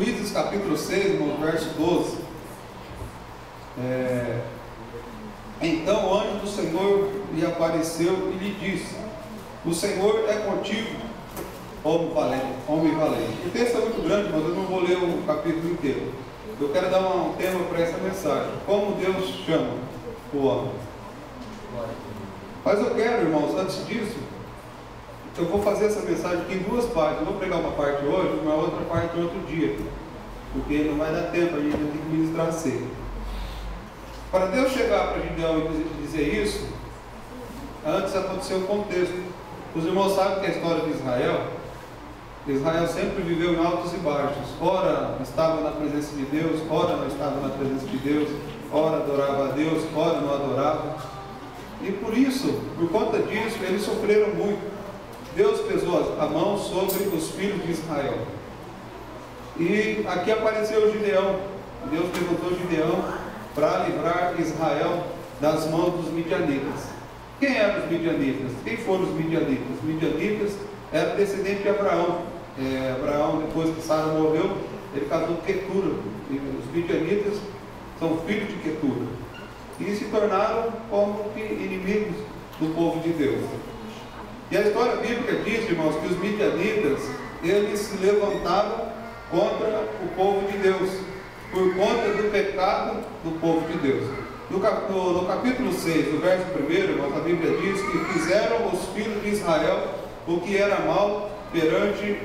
Juízes capítulo 6, no verso 12. Então o anjo do Senhor lhe apareceu e lhe disse: o Senhor é contigo, homem valente. O texto é muito grande, mas eu não vou ler o capítulo inteiro. Eu quero dar um tema para essa mensagem: como Deus chama o homem. Mas eu quero, irmãos, antes disso, eu vou fazer essa mensagem aqui em duas partes. Eu vou pregar uma parte hoje, uma outra parte outro dia, porque não vai dar tempo, a gente tem que ministrar a ceia. Para Deus chegar para Gideão e dizer isso, antes aconteceu o contexto. Os irmãos sabem que a história de Israel sempre viveu em altos e baixos. Ora estava na presença de Deus, ora não estava na presença de Deus, ora adorava a Deus, ora não adorava. E por isso, por conta disso, eles sofreram muito. Deus pesou a mão sobre os filhos de Israel. E aqui apareceu Gideão. Deus levantou Gideão para livrar Israel das mãos dos midianitas. Quem eram os midianitas? Quem foram os midianitas? Os midianitas eram descendentes de Abraão. Abraão, depois que Sara morreu, ele casou com Quetura. E os midianitas são filhos de Quetura. E se tornaram como que inimigos do povo de Deus. E a história bíblica diz, irmãos, que os midianitas, eles se levantaram contra o povo de Deus, por conta do pecado do povo de Deus. No capítulo 6, no verso 1, irmãos, a Bíblia diz que fizeram os filhos de Israel o que era mal perante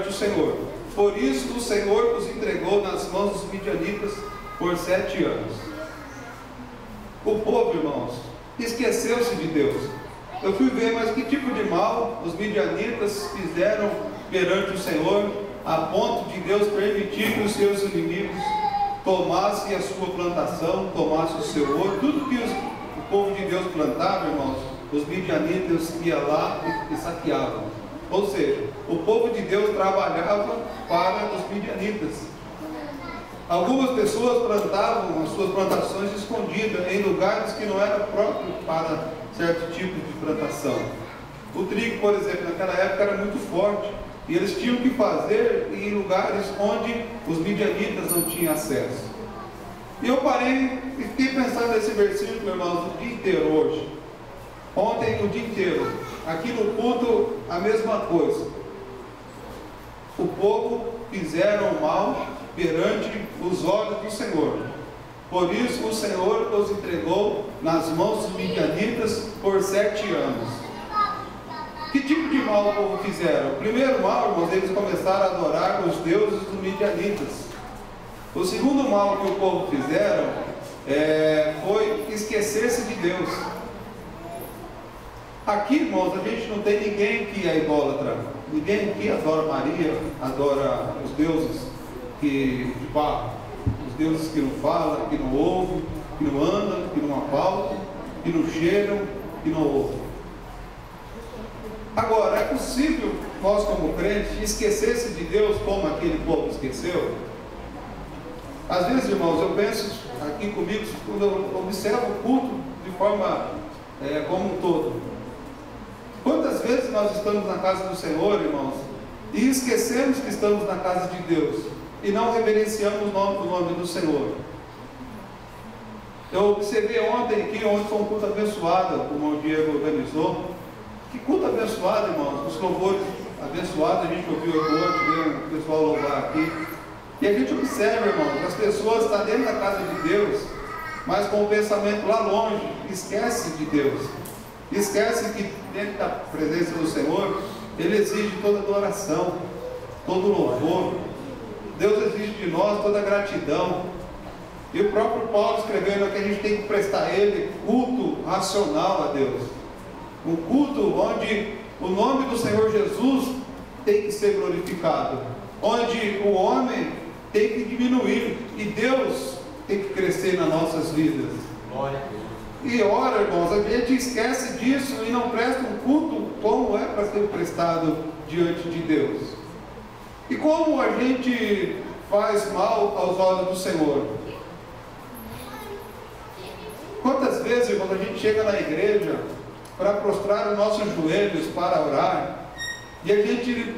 o Senhor. Por isso o Senhor os entregou nas mãos dos midianitas por 7 anos. O povo, irmãos, esqueceu-se de Deus. Eu fui ver, mas que tipo de mal os midianitas fizeram perante o Senhor, a ponto de Deus permitir que os seus inimigos tomassem a sua plantação, tomassem o seu ouro. Tudo que o povo de Deus plantava, irmãos, os midianitas iam lá e saqueavam. Ou seja, o povo de Deus trabalhava para os midianitas. Algumas pessoas plantavam as suas plantações escondidas em lugares que não eram próprios para certo tipo de plantação. O trigo, por exemplo, naquela época era muito forte, e eles tinham que fazer em lugares onde os midianitas não tinham acesso. E eu parei e fiquei pensando nesse versículo, irmãos, o dia inteiro hoje. Ontem, o dia inteiro. Aqui no culto, a mesma coisa. O povo fizeram mal perante os olhos do Senhor. Por isso o Senhor os entregou nas mãos dos midianitas por 7 anos. Que tipo de mal o povo fizeram? O primeiro mal, irmãos, eles começaram a adorar os deuses dos midianitas. O segundo mal que o povo fizeram foi esquecer-se de Deus. Aqui, irmãos, a gente não tem ninguém que é idólatra. Ninguém aqui adora Maria, adora os deuses de barro, os deuses que não falam, que não ouvem, que não andam, que não apalpam, que não cheiram, que não ouvem. Agora, é possível nós como crentes esquecer-se de Deus como aquele povo esqueceu? Às vezes, irmãos, eu penso aqui comigo, quando eu observo o culto de forma como um todo. Quantas vezes nós estamos na casa do Senhor, irmãos, e esquecemos que estamos na casa de Deus, e não reverenciamos o nome do Senhor? Eu observei ontem aqui, onde foi um culto abençoado, o irmão Diego organizou. Que culto abençoado, irmãos, os louvores abençoados, a gente ouviu hoje, viu o pessoal louvar aqui. E a gente observa, irmãos, que as pessoas estão dentro da casa de Deus, mas com o pensamento lá longe, esquece de Deus. Esquece que dentro da presença do Senhor, Ele exige toda adoração, todo louvor. Deus exige de nós toda gratidão. E o próprio Paulo escrevendo que a gente tem que prestar a Ele culto racional a Deus. Um culto onde o nome do Senhor Jesus tem que ser glorificado, onde o homem tem que diminuir e Deus tem que crescer nas nossas vidas. Glória a Deus. E ora, irmãos, a gente esquece disso e não presta um culto como é para ser prestado diante de Deus. E como a gente faz mal aos olhos do Senhor? Quantas vezes, irmãos, a gente chega na igreja para prostrar os nossos joelhos para orar, e a gente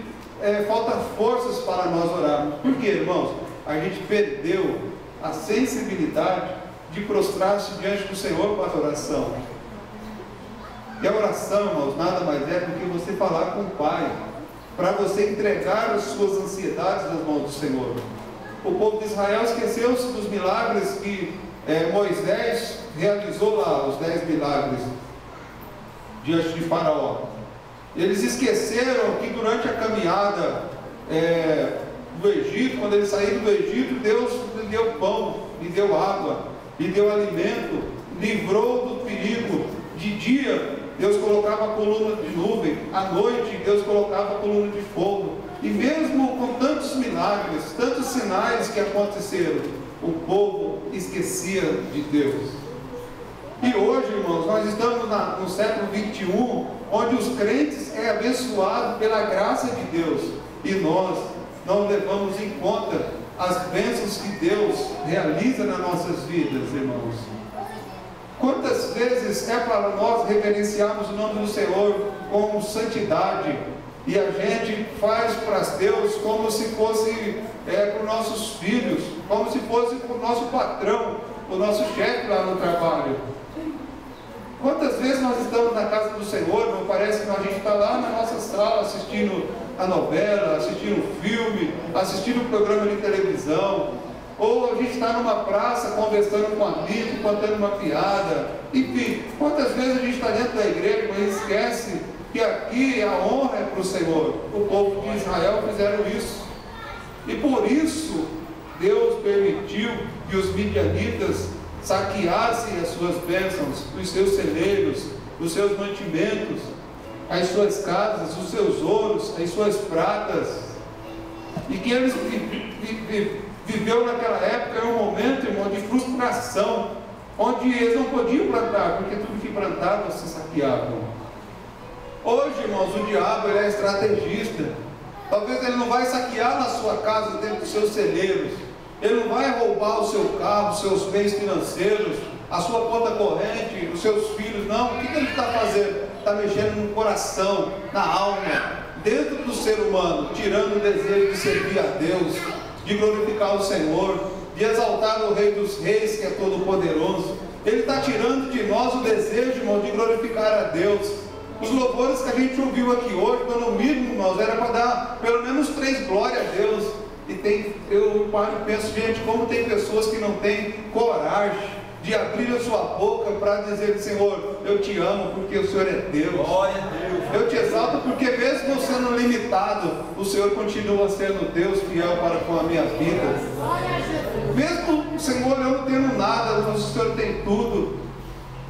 falta forças para nós orarmos. Por quê, irmãos? A gente perdeu a sensibilidade de prostrar-se diante do Senhor para a oração. E a oração, irmãos, nada mais é do que você falar com o Pai, para você entregar as suas ansiedades nas mãos do Senhor. O povo de Israel esqueceu-se dos milagres que Moisés realizou lá, os 10 milagres diante de Faraó. Eles esqueceram que durante a caminhada do Egito, quando eles saíram do Egito, Deus lhe deu pão, lhe deu água, lhe deu alimento, livrou do perigo. De dia, Deus colocava a coluna de nuvem, à noite, Deus colocava a coluna de fogo. E mesmo com tantos milagres, tantos sinais que aconteceram, o povo esquecia de Deus. E hoje, irmãos, nós estamos no século 21, onde os crentes é abençoado pela graça de Deus, e nós não levamos em conta as bênçãos que Deus realiza nas nossas vidas, irmãos. Quantas vezes é para nós reverenciarmos o nome do Senhor com santidade, e a gente faz para Deus como se fosse para os nossos filhos, como se fosse para o nosso patrão, o nosso chefe lá no trabalho. Quantas vezes nós estamos na casa do Senhor, não parece que a gente está lá na nossa sala assistindo a novela, assistindo um filme, assistindo um programa de televisão, ou a gente está numa praça conversando com um amigo, contando uma piada. Enfim, quantas vezes a gente está dentro da igreja, mas esquece que aqui a honra é para o Senhor. O povo de Israel fizeram isso, e por isso Deus permitiu que os midianitas saqueassem as suas bênçãos, os seus celeiros, os seus mantimentos, as suas casas, os seus ouros, as suas pratas. E que eles viveu naquela época um momento, irmão, de frustração, onde eles não podiam plantar, porque tudo que plantavam se saqueavam. Hoje, irmãos, o diabo ele é estrategista. Talvez ele não vai saquear na sua casa, dentro dos seus celeiros. Ele não vai roubar o seu carro, os seus bens financeiros, a sua conta corrente, os seus filhos. Não, o que ele está fazendo? Está mexendo no coração, na alma, dentro do ser humano, tirando o desejo de servir a Deus, de glorificar o Senhor, de exaltar o Rei dos Reis, que é todo poderoso. Ele está tirando de nós o desejo, irmão, de glorificar a Deus. Os louvores que a gente ouviu aqui hoje, no mínimo, irmãos, era para dar pelo menos 3 glórias a Deus. E eu penso, gente, como tem pessoas que não têm coragem de abrir a sua boca para dizer: Senhor, eu te amo porque o Senhor é Deus. Glória a Deus. Eu te exalto porque mesmo eu sendo limitado, o Senhor continua sendo Deus fiel para com a minha vida. Mesmo, Senhor, eu não tendo nada, mas o Senhor tem tudo.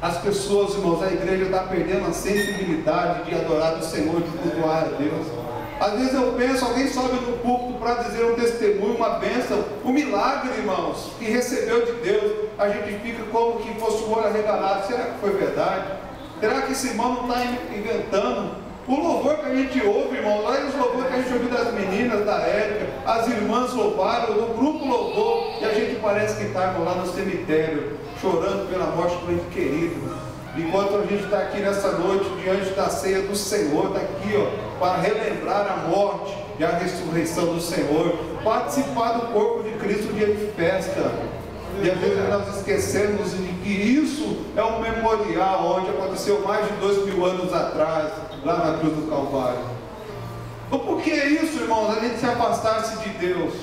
As pessoas, irmãos, a igreja está perdendo a sensibilidade de adorar o Senhor, de cultuar a Deus. Às vezes eu penso, alguém sobe no púlpito para dizer um testemunho, uma bênção, um milagre, irmãos, que recebeu de Deus. A gente fica como que fosse o olho arregalado. Será que foi verdade? Será que esse irmão não está inventando? O louvor que a gente ouve, irmão, lá os louvores que a gente ouviu das meninas, da Érica, as irmãs louvaram, o grupo louvou, e a gente parece que está lá no cemitério, chorando pela morte do ente querido. Enquanto a gente está aqui nessa noite, diante da ceia do Senhor, está aqui, ó, para relembrar a morte e a ressurreição do Senhor, participar do corpo de Cristo, dia de festa. E às vezes nós esquecemos de que isso é um memorial onde aconteceu mais de 2000 anos atrás, lá na cruz do Calvário. Então, por que é isso, irmãos? A gente se afastar-se de Deus.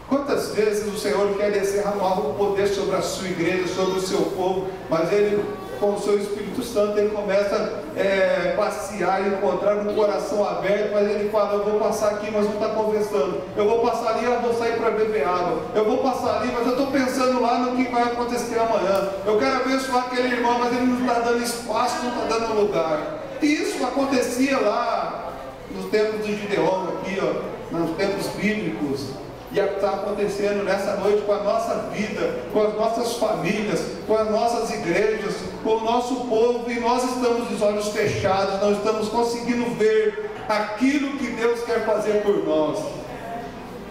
Quantas vezes o Senhor quer derramar o poder sobre a sua igreja, sobre o seu povo, mas Ele, com o seu Espírito Santo, Ele começa a passear, encontrar um coração aberto, mas Ele fala: eu vou passar aqui, mas não está conversando. Eu vou passar ali, eu vou sair para beber água. Eu vou passar ali, mas eu estou pensando lá no que vai acontecer amanhã. Eu quero abençoar aquele irmão, mas ele não está dando espaço, não está dando lugar. E isso acontecia lá nos tempos de Gideon, aqui, ó, nos tempos bíblicos. E está acontecendo nessa noite com a nossa vida, com as nossas famílias, com as nossas igrejas, com o nosso povo, e nós estamos de olhos fechados, não estamos conseguindo ver aquilo que Deus quer fazer por nós.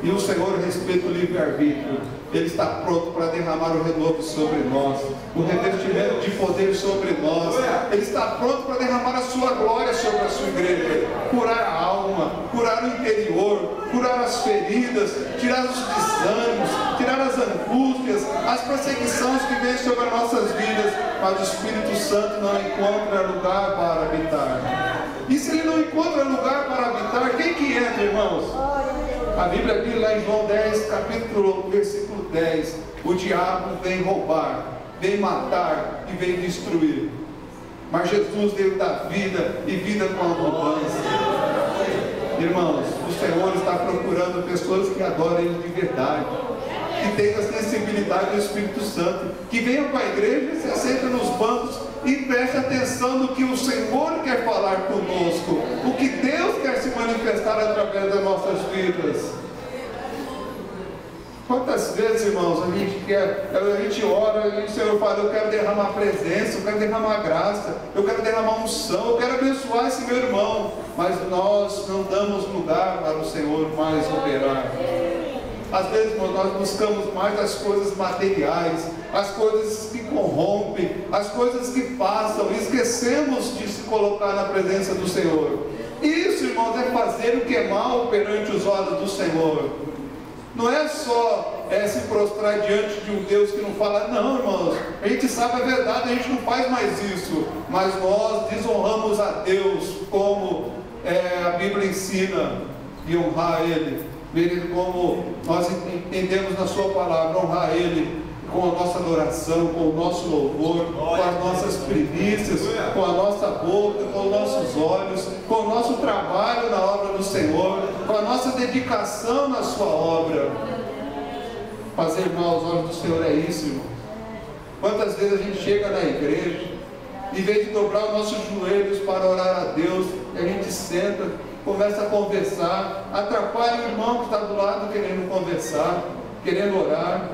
E o Senhor respeita o livre-arbítrio. Ele está pronto para derramar o renovo sobre nós, o revestimento de poder sobre nós. Ele está pronto para derramar a sua glória sobre a sua igreja, curar a alma, curar o interior, curar as feridas, tirar os desânimos, tirar as angústias, as perseguições que vêm sobre as nossas vidas. Mas o Espírito Santo não encontra lugar para habitar. E se ele não encontra lugar para habitar, quem que entra, irmãos? A Bíblia diz lá em João 10, versículo 10, o diabo vem roubar, vem matar e vem destruir. Mas Jesus veio dar vida e vida com abundância. Irmãos, o Senhor está procurando pessoas que adoram Ele de verdade, que tenham a sensibilidade do Espírito Santo, que venham para a igreja, se assentem nos bancos e prestem atenção no que o Senhor quer falar conosco, o que Deus quer se manifestar através das nossas vidas. Quantas vezes, irmãos, a gente ora e o Senhor fala: eu quero derramar presença, eu quero derramar graça, eu quero derramar unção, eu quero abençoar esse meu irmão, mas nós não damos lugar para o Senhor mais operar. Às vezes nós buscamos mais as coisas materiais, as coisas que corrompem, as coisas que passam, e esquecemos de se colocar na presença do Senhor. Isso, irmãos, é fazer o que é mal perante os olhos do Senhor. Não é só se prostrar diante de um Deus que não fala. Não, irmãos, a gente sabe a verdade, a gente não faz mais isso, mas nós desonramos a Deus como a Bíblia ensina, de honrar Ele, como nós entendemos na sua palavra, honrar Ele com a nossa adoração, com o nosso louvor, com as nossas primícias, com a nossa boca, com os nossos olhos, com o nosso trabalho na obra do Senhor, com a nossa dedicação na sua obra. Fazer mal aos olhos do Senhor é isso, irmão. Quantas vezes a gente chega na igreja, em vez de dobrar os nossos joelhos para orar a Deus, a gente senta, começa a conversar, atrapalha o irmão que está do lado querendo conversar, querendo orar.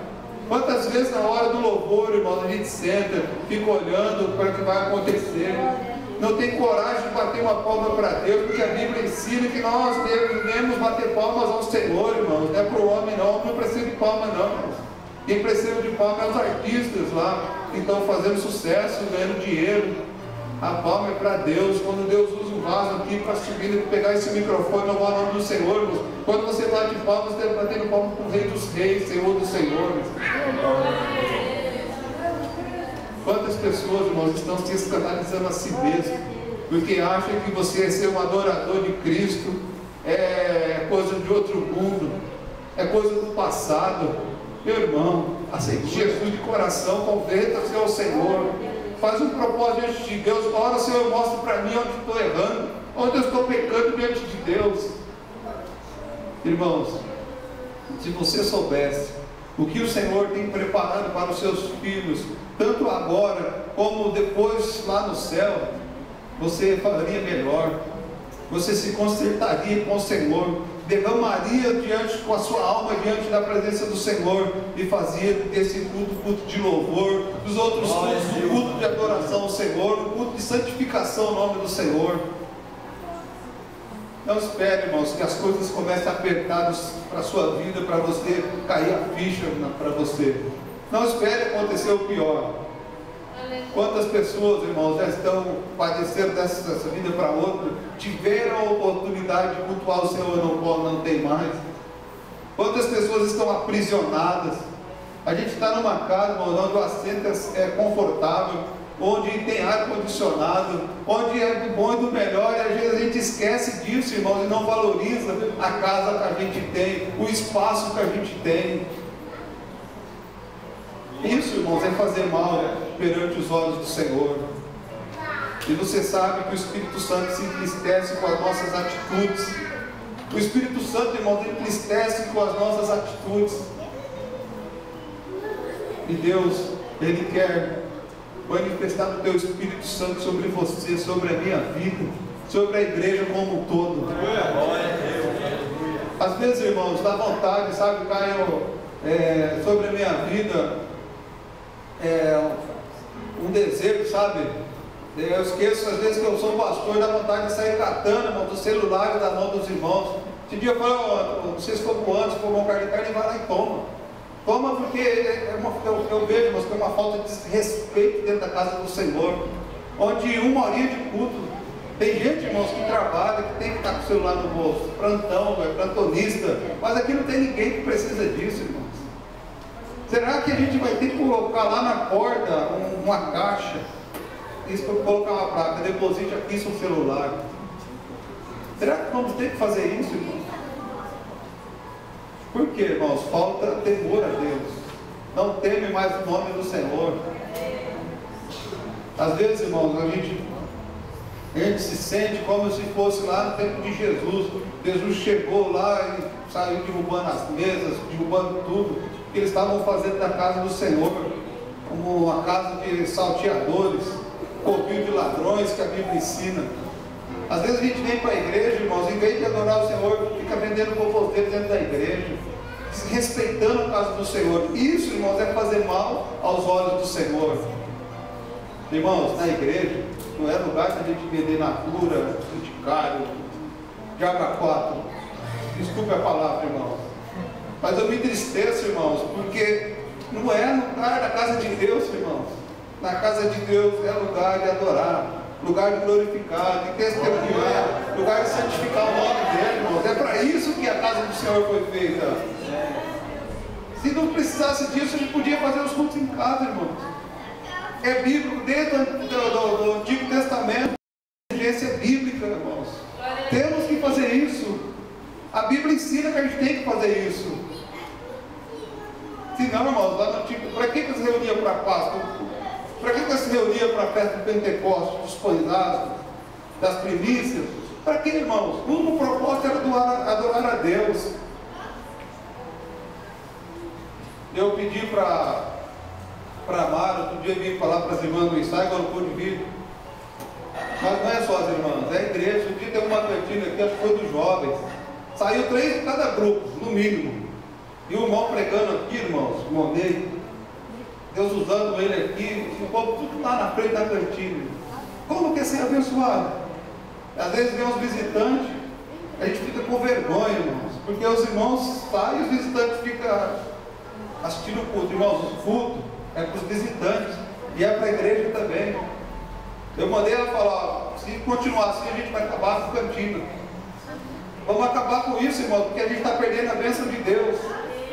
Quantas vezes na hora do louvor, irmão, a gente senta, fica olhando para o que vai acontecer, não tem coragem de bater uma palma para Deus, porque a Bíblia ensina que nós devemos bater palmas ao Senhor, irmãos. Não é para o homem não, o homem não precisa de palma não, irmãos. Quem precisa de palma é os artistas lá, que estão fazendo sucesso, ganhando dinheiro. A palma é para Deus. Quando Deus usa um vaso aqui para subir e pegar esse microfone e louvar o nome do Senhor, irmãos. Quando você bate palmas, você está batendo palma para o Rei dos Reis, Senhor dos Senhores. Quantas pessoas, irmãos, estão se escandalizando a si mesmo, porque acham que você ser um adorador de Cristo é coisa de outro mundo, é coisa do passado. Meu irmão, aceite Jesus de coração, converta-se ao Senhor, faz um propósito diante de Deus. Ora, Senhor, mostra para mim onde estou errando, onde eu estou pecando diante de Deus. Irmãos, se você soubesse o que o Senhor tem preparado para os seus filhos, tanto agora como depois lá no céu, você faria melhor, você se consertaria com o Senhor, derramaria com a sua alma diante da presença do Senhor e fazia desse culto de louvor, dos outros cultos, o culto de adoração ao Senhor, o culto de santificação ao nome do Senhor. Não espere, irmãos, que as coisas comecem a apertar para a sua vida, para você cair a ficha para você. Não espere acontecer o pior. Quantas pessoas, irmãos, já estão padecendo dessa vida para outra, tiveram a oportunidade de cultuar o Senhor, não tem mais. Quantas pessoas estão aprisionadas? A gente está numa casa, irmão, onde o assento é confortável, onde tem ar-condicionado, onde é do bom e do melhor, e às vezes a gente esquece disso, irmãos, e não valoriza a casa que a gente tem, o espaço que a gente tem. Isso, irmãos, é fazer mal perante os olhos do Senhor. E você sabe que o Espírito Santo se entristece com as nossas atitudes. O Espírito Santo, irmãos, entristece com as nossas atitudes. E Deus, Ele quer manifestar o Teu Espírito Santo sobre você, sobre a minha vida, sobre a igreja como um todo. Às vezes, irmãos, dá vontade, sabe, Caio, sobre a minha vida, um desejo, sabe? Eu esqueço às vezes que eu sou pastor, dá vontade de sair catando, irmão, do celular da mão dos irmãos, Esse dia eu falei, ó, não sei se for bom antes, se for bom carne, vai lá e toma. Toma porque eu vejo, irmãos, que é uma falta de respeito dentro da casa do Senhor. Onde uma horinha de culto. Tem gente, irmãos, que trabalha, que tem que estar com o celular no bolso, plantão, é plantonista, mas aqui não tem ninguém que precisa disso, irmãos. Será que a gente vai ter que colocar lá na porta uma caixa, isso para colocar uma placa, deposite aqui seu celular? Será que vamos ter que fazer isso, irmãos? Por quê, irmãos? Falta temor a Deus. Não teme mais o nome do Senhor. Às vezes, irmãos, a gente se sente como se fosse lá no tempo de Jesus. Jesus chegou lá e saiu derrubando as mesas, derrubando tudo que eles estavam fazendo da casa do Senhor, como uma casa de salteadores, covil de ladrões que a Bíblia ensina. Às vezes a gente vem para a igreja, irmãos, em vez de adorar o Senhor, fica vendendo boboseiro dentro da igreja, respeitando a casa do Senhor. Isso, irmãos, é fazer mal aos olhos do Senhor. Irmãos, na igreja não é lugar para a gente vender natura, criticário, diabo 4. Desculpe a palavra, irmãos. Mas eu me entristeço, irmãos, porque não é lugar da casa de Deus, irmãos. Na casa de Deus é lugar de adorar, lugar de glorificar, de testemunhar, lugar de santificar o nome dele, irmãos. É para isso que a casa do Senhor foi feita. Se não precisasse disso, a gente podia fazer os cultos em casa, irmãos. É bíblico, desde do Antigo Testamento, exigência bíblica, irmãos. Temos que fazer isso. A Bíblia ensina que a gente tem que fazer isso. Se não, irmãos, lá no Antigo, para que se reunia para a Páscoa? Para que se reunia para a festa do Pentecostes, dos pães asmos, das primícias? Para que, irmãos? O único propósito era adorar a Deus. Eu pedi para Mara, outro dia vim falar para as irmãs do ensaio, agora não pude vir. Mas não é só as irmãs, é a igreja. Um dia tem uma cantina aqui, acho que foi dos jovens. Saiu 3 de cada grupo, no mínimo. E o irmão pregando aqui, irmãos, o irmão dele. Deus usando ele aqui, o povo tudo lá na frente da cantina. Como que é ser abençoado? Às vezes vem os visitantes, a gente fica com vergonha, irmãos. Porque os irmãos saem e os visitantes ficam assistindo o culto. Irmãos, o culto é para os visitantes e é para a igreja também. Eu mandei ela falar, se continuar assim, a gente vai acabar com a cantina. Vamos acabar com isso, irmão, porque a gente está perdendo a bênção de Deus,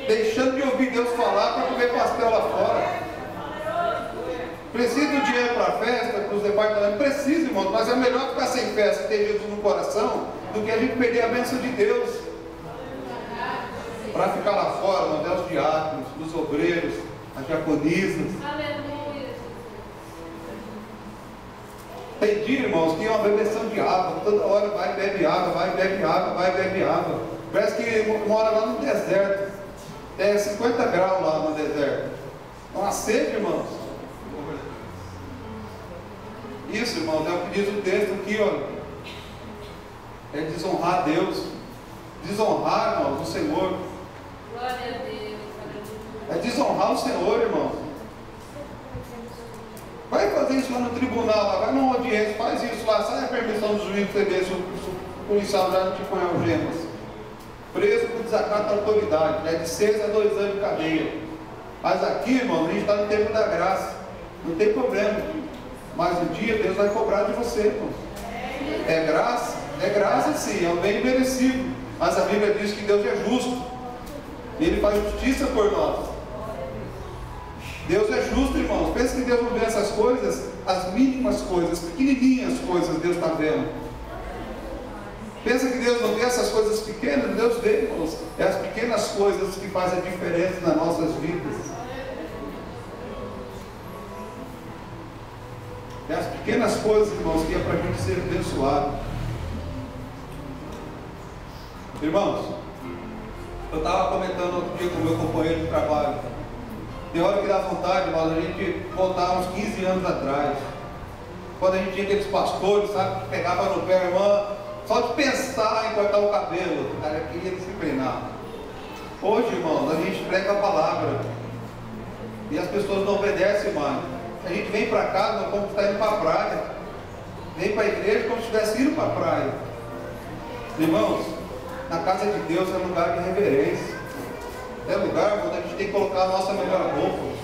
deixando de ouvir Deus falar para comer pastel lá fora. Precisa do dinheiro para a festa, para os departamentos? Precisa, irmão, mas é melhor ficar sem festa e ter Jesus no coração do que a gente perder a bênção de Deus para ficar lá fora, mandar os diáconos, os obreiros, as diaconisas. Tem dia, irmãos, que é uma bebeção de água, toda hora vai e bebe água, vai e bebe água, vai e bebe água. Parece que mora lá no deserto. É 50 graus lá no deserto. Uma sede, irmãos. Isso, irmãos, é o que diz o texto aqui, olha. É desonrar a Deus. Desonrar, irmãos, o Senhor. Glória a Deus. É desonrar o Senhor, irmãos. Vai fazer isso lá no tribunal, lá, vai numa audiência, faz isso lá, sai a permissão do juiz para você ver se o policial já não te põe algemas. Preso por desacato da autoridade, é de 6 a 2 anos de cadeia. Mas aqui, irmão, a gente está no tempo da graça, não tem problema. Mas um dia Deus vai cobrar de você, irmão. É graça sim, é um bem merecido. Mas a Bíblia diz que Deus é justo. Ele faz justiça por nós. Deus é justo, irmãos. Pensa que Deus não vê essas coisas, as mínimas coisas, pequenininhas coisas Deus está vendo. Pensa que Deus não vê essas coisas pequenas? Deus vê, irmãos. É as pequenas coisas que fazem a diferença nas nossas vidas. É as pequenas coisas, irmãos, que é para a gente ser abençoado. Irmãos, eu estava comentando outro dia com o meu companheiro de trabalho. Tem hora que dá vontade, irmãos, a gente voltar uns 15 anos atrás. Quando a gente tinha aqueles pastores, sabe, que pegava no pé, irmã, só de pensar em cortar o cabelo, o cara queria disciplinar. Hoje, irmãos, a gente prega a palavra e as pessoas não obedecem mais. A gente vem para casa como se está indo para a praia. Vem para a igreja como se estivesse indo para a praia. Irmãos, na casa de Deus é lugar de reverência. É lugar onde a gente tem que colocar a nossa melhor roupa.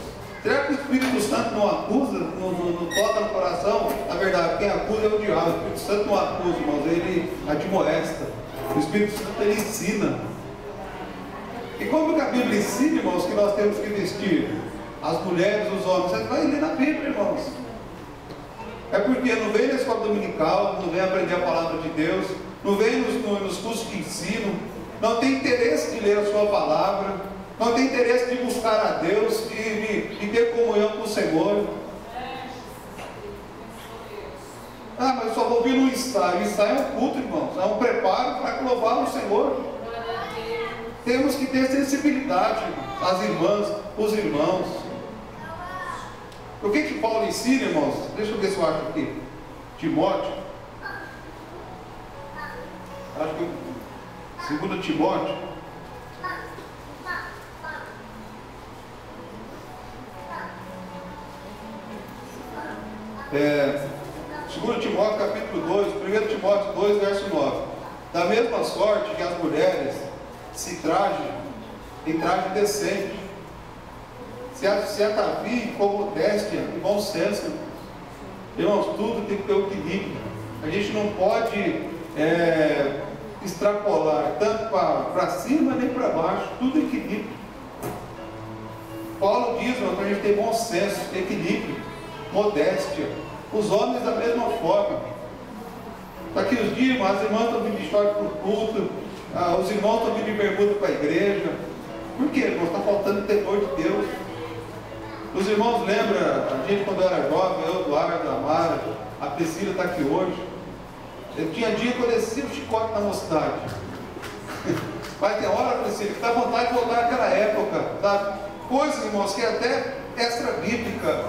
Será que o Espírito Santo não acusa, não toca no coração? Na verdade, quem acusa é o diabo. O Espírito Santo não acusa, irmãos, ele admoesta. O Espírito Santo, ele ensina. E como que a Bíblia ensina, irmãos, que nós temos que vestir? As mulheres, os homens. Você vai ler na Bíblia, irmãos. É porque não vem na escola dominical, não vem aprender a palavra de Deus, não vem nos cursos de ensino, não tem interesse de ler a sua palavra, não tem interesse de buscar a Deus, de ter comunhão com o Senhor. Ah, mas eu só vou vir no ensaio. O ensaio é um culto, irmãos, é um preparo para louvar o Senhor. Temos que ter sensibilidade, as irmãs, os irmãos. O que Paulo ensina, irmãos? Deixa eu ver se eu acho aqui. Timóteo. Acho que 2 Timóteo. Segundo Timóteo capítulo 2, 1 Timóteo 2, verso 9. Da mesma sorte que as mulheres se trajem em traje decente, se ataviem com modéstia e bom senso. Irmãos, tudo tem que ter equilíbrio. A gente não pode extrapolar tanto para cima nem para baixo, tudo é equilíbrio. Paulo diz, irmão, que a gente tem bom senso, equilíbrio, modéstia. Os homens da mesma forma. Daqui os dias, as irmãs estão vindo de short para o culto, os irmãos estão vindo de bermuda para a igreja. Por quê, irmãos? Está faltando o temor de Deus. Os irmãos lembram, a gente quando era jovem, eu, Eduardo, a Mara, a Priscila está aqui hoje. Eu tinha dia que eu descia o chicote na mocidade. Mas tem hora, Priscila, que dá vontade de voltar àquela época, sabe? Coisas, irmãos, que é até extra-bíblica.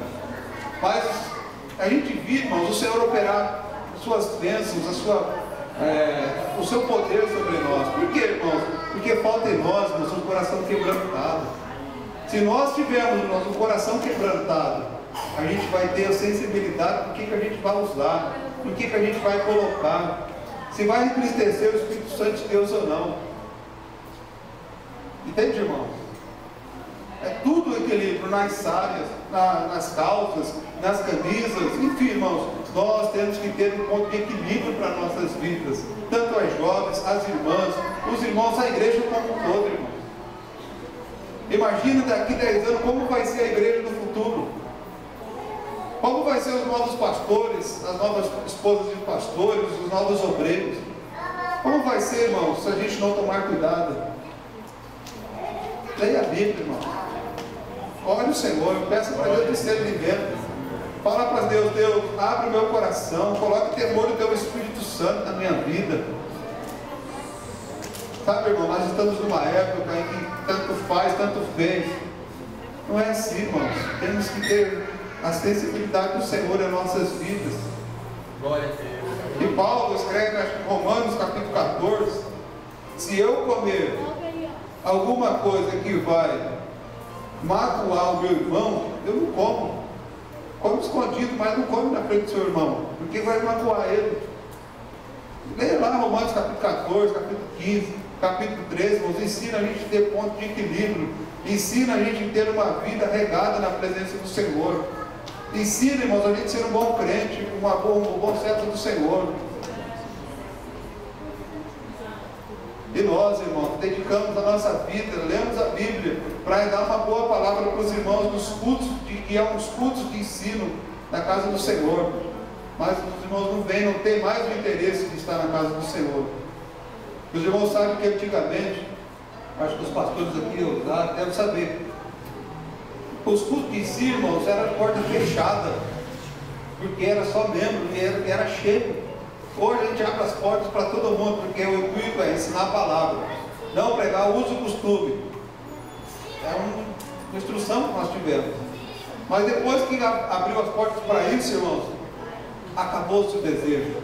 Mas a gente vive, irmãos, o Senhor operar suas bênçãos, o seu poder sobre nós. Por quê, irmãos? Porque falta em nós, irmãos, um coração quebrantado. Se nós tivermos, irmãos, um coração quebrantado, a gente vai ter a sensibilidade do que a gente vai usar, do que a gente vai colocar, se vai entristecer o Espírito Santo de Deus ou não. Entende, irmãos? É tudo equilíbrio nas saias, nas calças, nas camisas, enfim, irmãos, nós temos que ter um ponto de equilíbrio para nossas vidas, tanto as jovens, as irmãs, os irmãos, a igreja como um todo, irmãos. Imagina daqui 10 anos como vai ser a igreja do futuro, como vai ser os novos pastores, as novas esposas de pastores, os novos obreiros, como vai ser, irmãos, se a gente não tomar cuidado. Leia a Bíblia, irmão. Ore o Senhor, peça para Deus discernimento. Fala para Deus, Deus, abre o meu coração, coloque o temor do teu Espírito Santo na minha vida. Sabe, irmão, nós estamos numa época em que tanto faz, tanto fez. Não é assim, irmãos. Temos que ter a sensibilidade do Senhor em nossas vidas. Glória a Deus. E Paulo escreve em Romanos capítulo 14: se eu comer alguma coisa que vai magoar o meu irmão, eu não como. Come escondido, mas não come na frente do seu irmão, porque vai magoar ele. Leia lá Romanos capítulo 14, capítulo 15, capítulo 13, irmãos, ensina a gente a ter ponto de equilíbrio, ensina a gente a ter uma vida regada na presença do Senhor, ensina, irmãos, a gente a ser um bom crente, um bom servo do Senhor. E nós, irmãos, dedicamos a nossa vida, lemos a Bíblia, para dar uma boa palavra para os irmãos nos cultos, que é uns cultos de ensino na casa do Senhor. Mas os irmãos não vêm, não tem mais o interesse de estar na casa do Senhor. Os irmãos sabem que antigamente, acho que os pastores aqui devem saber, os cultos de ensino, irmãos, eram de porta fechada, porque era só membro e era cheio. Hoje a gente abre as portas para todo mundo, porque o intuito é ensinar a palavra, não pregar o uso e costume. É uma instrução que nós tivemos. Mas depois que abriu as portas para isso, irmãos, acabou-se o desejo,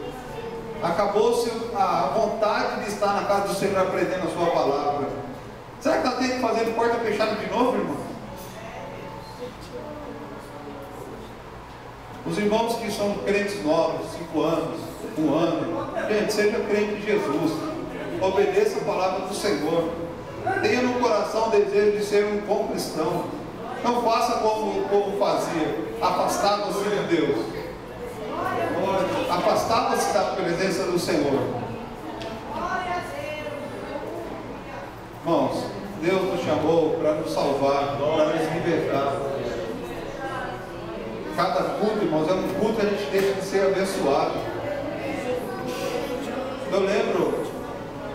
acabou-se a vontade de estar na casa do Senhor aprendendo a sua palavra. Será que nós temos que fazer de porta fechada de novo, irmão? Os irmãos que são crentes novos, 5 anos, 1 ano, gente, seja crente de Jesus. obedeça a palavra do Senhor. Tenha no coração o desejo de ser um bom cristão. Não faça como o povo fazia, afastava-se de Deus, afastava-se da presença do Senhor. Irmãos, Deus nos chamou para nos salvar, para nos libertar. Cada culto, irmãos, é um culto que a gente deixa de ser abençoado. Eu lembro,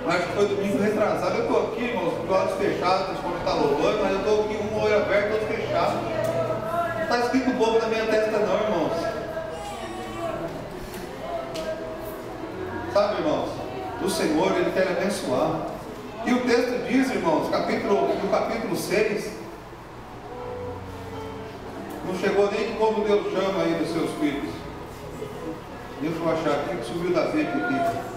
acho que foi domingo retrasado, eu estou aqui, irmãos, com os olhos fechados, quando está louvando, mas eu estou aqui com um olho aberto, outro fechado. Não está escrito bobo na minha testa não, irmãos. Sabe, irmãos, o Senhor, Ele quer abençoar. E o texto diz, irmãos, no capítulo 6, não chegou nem como Deus chama ainda os seus filhos. Deixa eu achar aqui que subiu da vida aqui.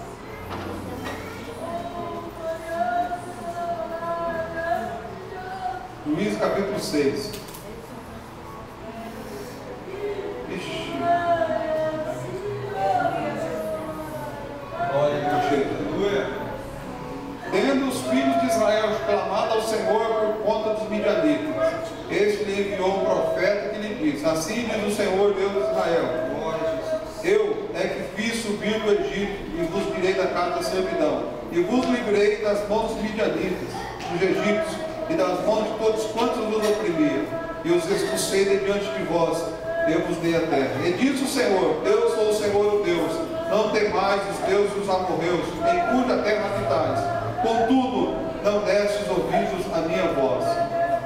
Juízes capítulo 6. Ixi. Aleluia. Tendo os filhos de Israel clamado ao Senhor por conta dos midianitas, este lhe enviou um profeta que lhe disse: assim diz o Senhor Deus de Israel: eu é que fiz subir do Egito e vos tirei da casa da servidão, e vos livrei das mãos dos midianitas, dos egípcios, e das mãos de todos quantos vos oprimiam, e os expulsei de diante de vós, eu vos dei a terra. E disse o Senhor: eu sou o Senhor o Deus, não temais os deuses dos amorreus, em cuja terra habitais. Contudo, não destes ouvidos a minha voz.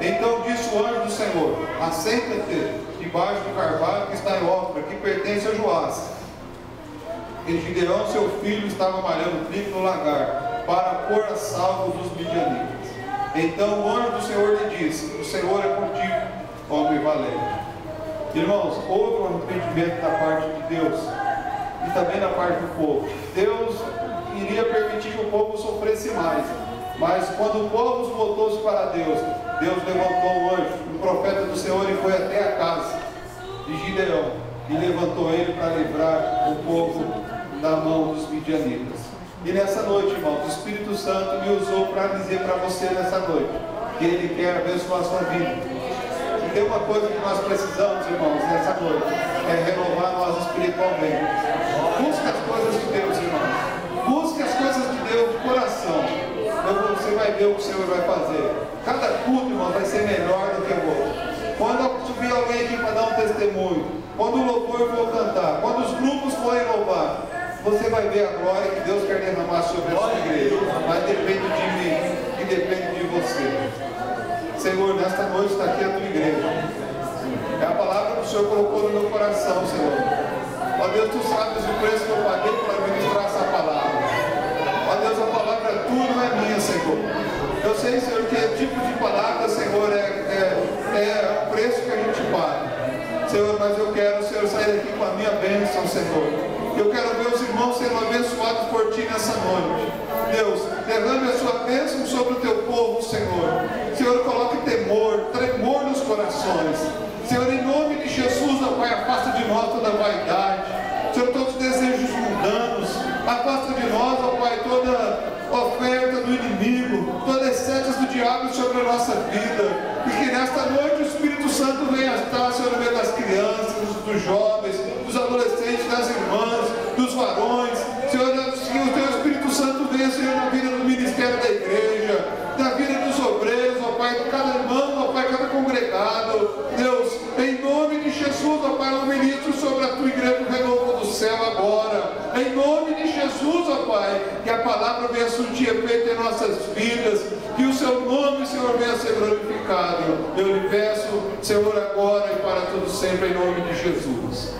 Então disse o anjo do Senhor: assenta-te debaixo do carvalho que está em Ofra, que pertence a Joás. E Gideão, seu filho, estava malhando trigo no lagar, para pôr a salvo dos midianitas. Então o anjo do Senhor lhe disse: o Senhor é contigo, homem valente. Irmãos, houve um arrependimento da parte de Deus e também da parte do povo. Deus iria permitir que o povo sofresse mais, mas quando o povo voltou-se para Deus, Deus levantou o anjo, o profeta do Senhor, e foi até a casa de Gideão e levantou ele para livrar o povo da mão dos midianitas. E nessa noite, irmãos, o Espírito Santo me usou para dizer para você nessa noite que Ele quer abençoar a sua vida. E tem uma coisa que nós precisamos, irmãos, nessa noite, é renovar nós espiritualmente. Busque as coisas de Deus, irmãos. Busque as coisas de Deus de coração. Você vai ver o que o Senhor vai fazer. Cada culto, irmão, vai ser melhor do que o outro. Quando subir alguém aqui para dar um testemunho, quando o louvor for cantar, quando os grupos forem louvar, você vai ver a glória que Deus quer derramar sobre a sua igreja. Mas depende de mim e depende de você. Senhor, nesta noite está aqui a tua igreja. É a palavra que o Senhor colocou no meu coração, Senhor. Ó Deus, tu sabes o preço que eu paguei para ministrar essa palavra. Ó Deus, a palavra é tua, não é minha, Senhor. Eu sei, Senhor, que tipo de palavra, Senhor, é o preço que a gente paga. Senhor, mas eu quero, Senhor, sair daqui com a minha bênção, Senhor. Eu quero ver os irmãos sendo abençoados por Ti nessa noite. Deus, derrame a sua bênção sobre o Teu povo, Senhor. Senhor, coloque temor, tremor nos corações. Senhor, em nome de Jesus, ó Pai, afasta de nós toda vaidade. Senhor, todos os desejos mundanos. Afasta de nós, ó Pai, toda oferta do inimigo, todas as setas do diabo sobre a nossa vida. E que nesta noite o Espírito Santo venha estar, Senhor, no meio das crianças, dos jovens, dos adolescentes, das irmãs, dos varões. Senhor, que o Teu Espírito Santo venha, Senhor, na vida do ministério da igreja, na vida dos obreiros, ó Pai, de cada irmão, ó Pai, cada congregado. Deus, em nome de Jesus, ó Pai, eu ministro sobre a Tua igreja o renovo do céu agora. Em nome de Jesus, ó Pai, que a palavra venha surtir efeito em nossas vidas, que o Seu nome, Senhor, venha ser glorificado. Eu lhe peço, Senhor, agora e para todo sempre, em nome de Jesus.